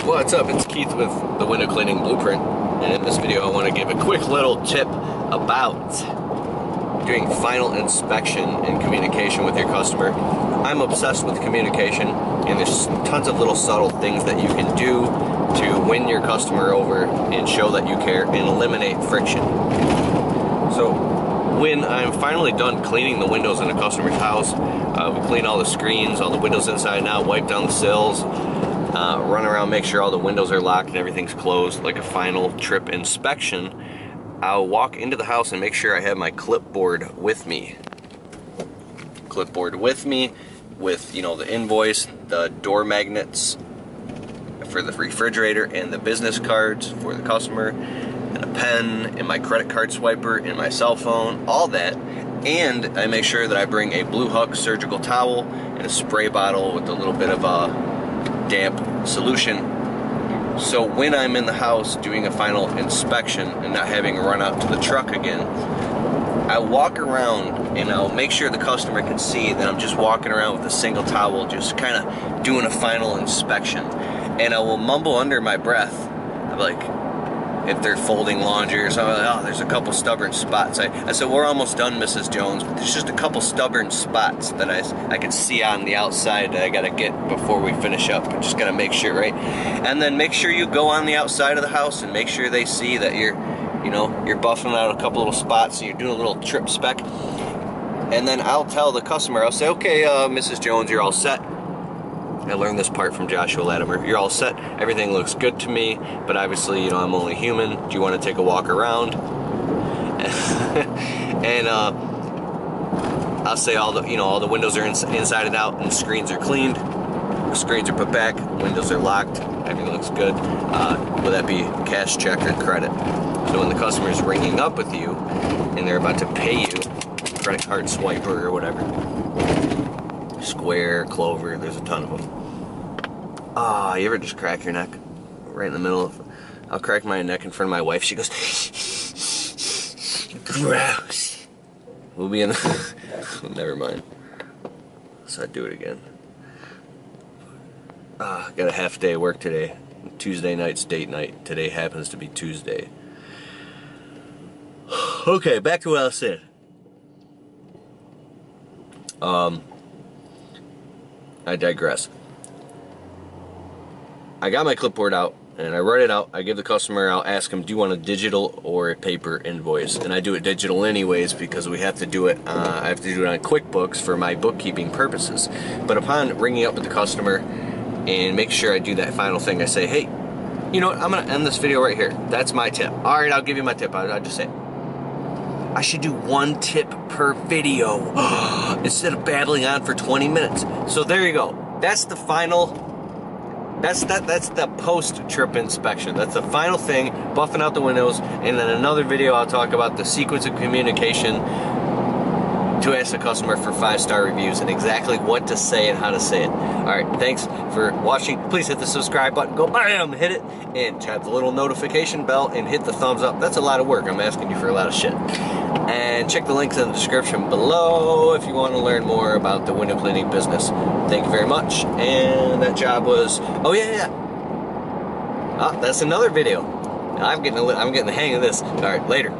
What's up? It's Keith with the Window Cleaning Blueprint, and in this video I want to give a quick little tip about doing final inspection and communication with your customer. I'm obsessed with communication, and there's tons of little subtle things that you can do to win your customer over and show that you care and eliminate friction. So when I'm finally done cleaning the windows in a customer's house, we clean all the screens, all the windows inside and out, wipe down the sills, run around, make sure all the windows are locked and everything's closed, like a final trip inspection. I'll walk into the house and make sure I have my clipboard with me. With, you know, the invoice, the door magnets for the refrigerator, and the business cards for the customer, and a pen, and my credit card swiper, and my cell phone, all that. And I make sure that I bring a Blue Huck surgical towel and a spray bottle with a little bit of a damp solution. So when I'm in the house doing a final inspection and not having to run out to the truck again, I walk around and I'll make sure the customer can see that I'm just walking around with a single towel, just kind of doing a final inspection. And I will mumble under my breath, like, if they're folding laundry or something, like, oh, there's a couple stubborn spots. I said, we're almost done, Mrs. Jones, but there's just a couple stubborn spots that I can see on the outside that I gotta get before we finish up. I just gotta make sure, right? And then make sure you go on the outside of the house and make sure they see that you're buffing out a couple little spots and you're doing a little trip spec. And then I'll tell the customer, I'll say, okay, Mrs. Jones, you're all set. I learned this part from Joshua Latimer. You're all set. Everything looks good to me, but obviously, I'm only human. Do you want to take a walk around? And I'll say all the windows are inside and out, and the screens are cleaned. The screens are put back. Windows are locked. Everything looks good. Will that be cash, check, or credit? So when the customer is ringing up with you and they're about to pay you, credit card swiper or whatever. Square, Clover, there's a ton of them. Ah, you ever just crack your neck? Right in the middle of... I'll crack my neck in front of my wife. She goes, gross. We'll be in the... Never mind. So I'd do it again. Got a half day of work today. Tuesday night's date night. Today happens to be Tuesday. Okay, back to what I was saying. I digress. I got my clipboard out and I write it out. I give the customer, I'll ask them, do you want a digital or a paper invoice? And I do it digital anyways because we have to do it, I have to do it on QuickBooks for my bookkeeping purposes. But upon ringing up with the customer and make sure I do that final thing, I say, hey, you know what, I'm going to end this video right here. That's my tip. All right, I'll give you my tip. I'll just say, I should do one tip per video instead of babbling on for 20 minutes. So there you go. That's the final, that's the post-trip inspection. That's the final thing, buffing out the windows, and then another video I'll talk about the sequence of communication to ask the customer for 5-star reviews and exactly what to say and how to say it. All right, thanks for watching. Please hit the subscribe button, go bam, hit it, and tap the little notification bell and hit the thumbs up. That's a lot of work. I'm asking you for a lot of shit. And check the links in the description below if you want to learn more about the window cleaning business. Thank you very much. And that job was, oh yeah. That's another video. I'm getting the hang of this. All right, later.